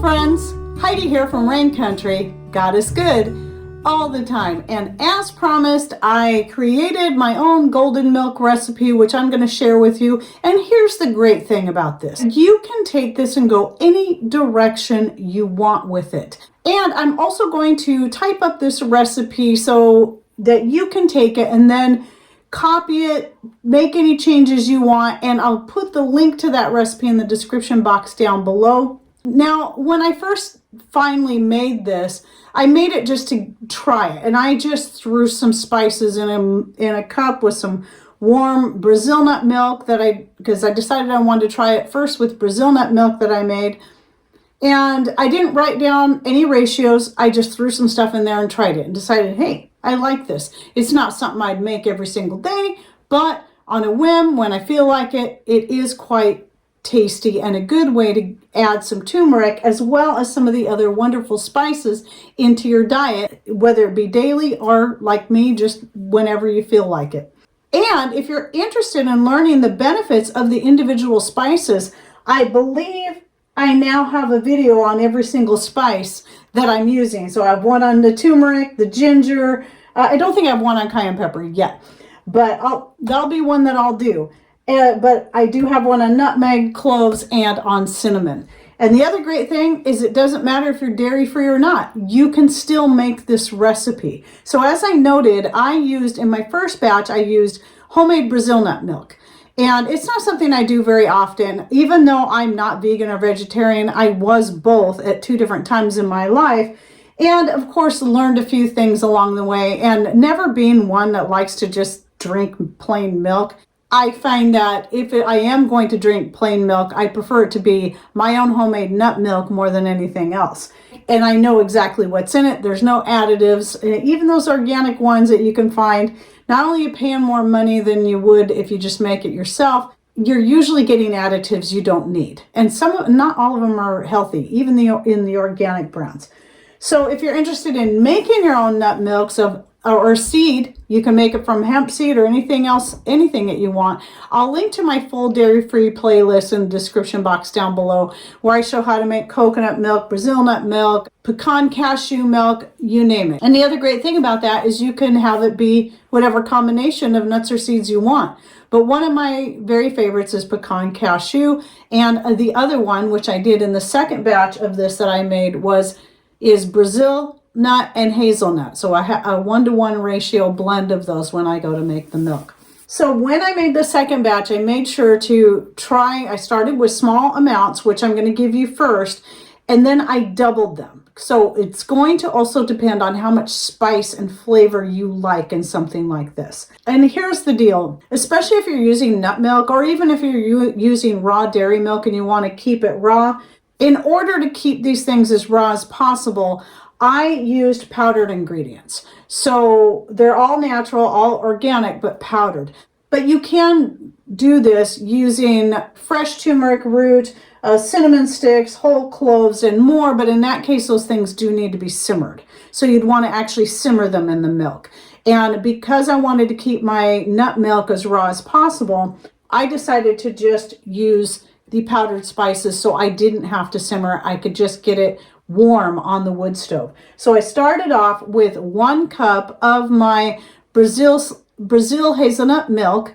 friends, Heidi here from Rain Country. God is good all the time. And as promised, I created my own golden milk recipe, which I'm going to share with you. And here's the great thing about this. You can take this and go any direction you want with it. And I'm also going to type up this recipe so that you can take it and then copy it, make any changes you want, and I'll put the link to that recipe in the description box down below. Now, when I first finally made this, I made it just to try it, and I just threw some spices in a cup with some warm Brazil nut milk because I decided I wanted to try it first with Brazil nut milk that I made. And I didn't write down any ratios. I just threw some stuff in there and tried it and decided, hey, I like this. It's not something I'd make every single day, but on a whim, when I feel like it, it is quite tasty and a good way to add some turmeric as well as some of the other wonderful spices into your diet, whether it be daily or like me, just whenever you feel like it. And if you're interested in learning the benefits of the individual spices, I believe I now have a video on every single spice that I'm using. So I have one on the turmeric, the ginger. I don't think I have one on cayenne pepper yet, but that'll be one that I'll do. But I do have one on nutmeg, cloves, and on cinnamon. And the other great thing is it doesn't matter if you're dairy-free or not. You can still make this recipe. So as I noted, in my first batch, I used homemade Brazil nut milk. And it's not something I do very often. Even though I'm not vegan or vegetarian, I was both at 2 different times in my life. And of course, learned a few things along the way. And never being one that likes to just drink plain milk, I find that if I am going to drink plain milk, I prefer it to be my own homemade nut milk more than anything else. And I know exactly what's in it. There's no additives. Even those organic ones that you can find, not only are you paying more money than you would if you just make it yourself, you're usually getting additives you don't need. And not all of them are healthy, even in the organic brands. So if you're interested in making your own nut milks or seed, you can make it from hemp seed or anything else, anything that you want. I'll link to my full dairy-free playlist in the description box down below where I show how to make coconut milk, Brazil nut milk, pecan cashew milk, you name it. And the other great thing about that is you can have it be whatever combination of nuts or seeds you want. But one of my very favorites is pecan cashew. And the other one, which I did in the second batch of this that I made, is Brazil nut and hazelnut. So I have a 1-to-1 ratio blend of those when I go to make the milk. So when I made the second batch, I made sure to I started with small amounts, which I'm going to give you first, and then I doubled them. So it's going to also depend on how much spice and flavor you like in something like this. And here's the deal, especially if you're using nut milk or even if you're using raw dairy milk and you want to keep it raw, in order to keep these things as raw as possible, I used powdered ingredients. So they're all natural, all organic, but powdered. But you can do this using fresh turmeric root, cinnamon sticks, whole cloves, and more. But in that case, those things do need to be simmered. So you'd want to actually simmer them in the milk. And because I wanted to keep my nut milk as raw as possible, I decided to just use the powdered spices so I didn't have to simmer. I could just get it warm on the wood stove. So I started off with 1 cup of my Brazil hazelnut milk,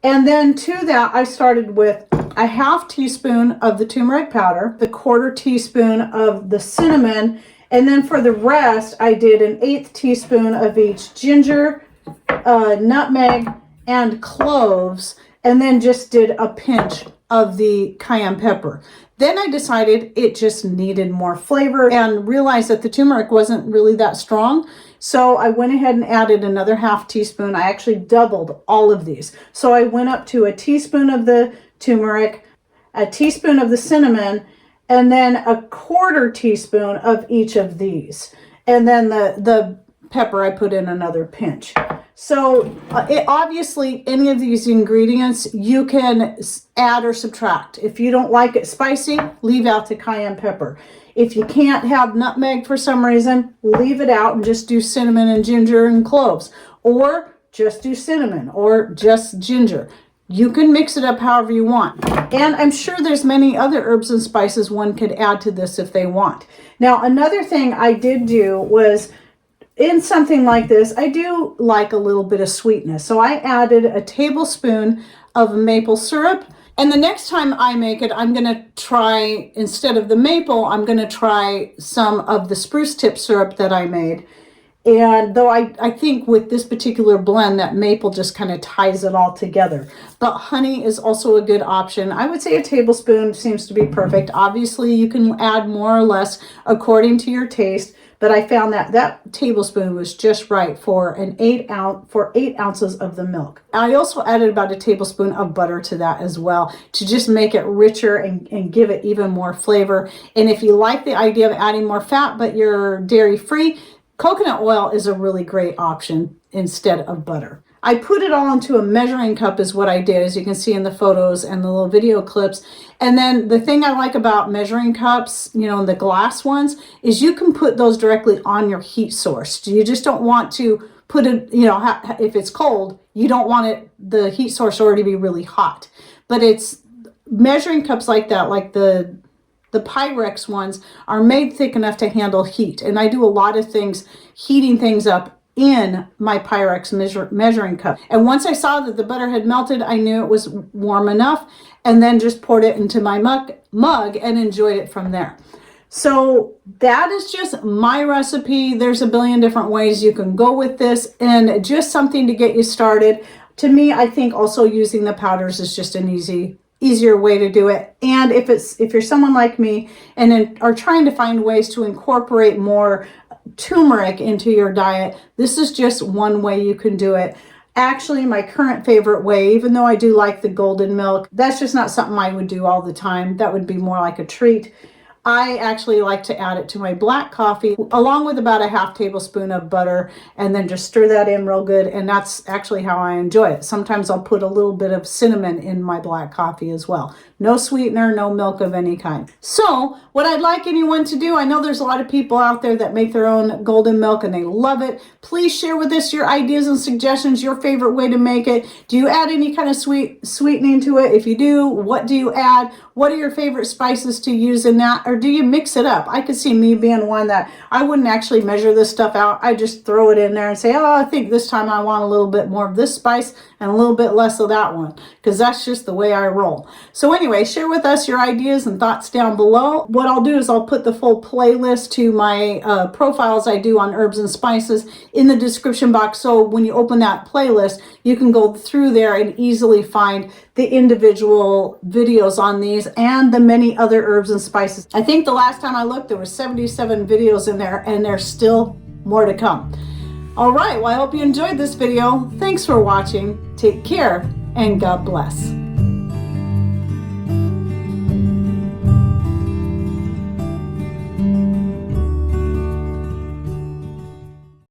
and then to that I started with a 1/2 teaspoon of the turmeric powder, the 1/4 teaspoon of the cinnamon, and then for the rest I did an 1/8 teaspoon of each ginger, nutmeg, and cloves, and then just did a pinch of the cayenne pepper. Then I decided it just needed more flavor and realized that the turmeric wasn't really that strong. So I went ahead and added another 1/2 teaspoon. I actually doubled all of these. So I went up to a teaspoon of the turmeric, a teaspoon of the cinnamon, and then a 1/4 teaspoon of each of these. And then the pepper, I put in another pinch. So obviously any of these ingredients you can add or subtract. If you don't like it spicy, leave out the cayenne pepper. If you can't have nutmeg for some reason, leave it out and just do cinnamon and ginger and cloves, or just do cinnamon or just ginger. You can mix it up however you want. And I'm sure there's many other herbs and spices one could add to this if they want. Now, another thing I did do was, in something like this, I do like a little bit of sweetness. So I added a tablespoon of maple syrup. And the next time I make it, I'm going to try, instead of the maple, I'm going to try some of the spruce tip syrup that I made. And though I think with this particular blend that maple just kind of ties it all together. But honey is also a good option. I would say a tablespoon seems to be perfect. Obviously, you can add more or less according to your taste. But I found that that tablespoon was just right for 8 ounces of the milk. I also added about a tablespoon of butter to that as well to just make it richer and give it even more flavor. And if you like the idea of adding more fat, but you're dairy free, coconut oil is a really great option instead of butter. I put it all into a measuring cup is what I did, as you can see in the photos and the little video clips. And then the thing I like about measuring cups, you know, the glass ones, is you can put those directly on your heat source. You just don't want to put it, you know, if it's cold, you don't want it, the heat source already be really hot. But it's measuring cups like that, like the Pyrex ones, are made thick enough to handle heat. And I do a lot of things, heating things up in my Pyrex measuring cup. And once I saw that the butter had melted, I knew it was warm enough, and then just poured it into my mug and enjoyed it from there. So that is just my recipe. There's a billion different ways you can go with this, and just something to get you started. To me, I think also using the powders is just an easier way to do it. And if you're someone like me and are trying to find ways to incorporate more turmeric into your diet, this is just one way you can do it. Actually, my current favorite way, even though I do like the golden milk, that's just not something I would do all the time. That would be more like a treat. I actually like to add it to my black coffee along with about a ½ tablespoon of butter, and then just stir that in real good. And that's actually how I enjoy it. Sometimes I'll put a little bit of cinnamon in my black coffee as well. No sweetener, no milk of any kind. So what I'd like anyone to do, I know there's a lot of people out there that make their own golden milk and they love it. Please share with us your ideas and suggestions, your favorite way to make it. Do you add any kind of sweetening to it? If you do, what do you add? What are your favorite spices to use in that? Or do you mix it up? I could see me being one that I wouldn't actually measure this stuff out. I just throw it in there and say, oh, I think this time I want a little bit more of this spice and a little bit less of that one, because that's just the way I roll. So anyway, share with us your ideas and thoughts down below. What I'll do is I'll put the full playlist to my profiles I do on herbs and spices in the description box. So when you open that playlist, you can go through there and easily find the individual videos on these and the many other herbs and spices. I think the last time I looked, there were 77 videos in there, and there's still more to come. All right, well, I hope you enjoyed this video. Thanks for watching. Take care, and God bless.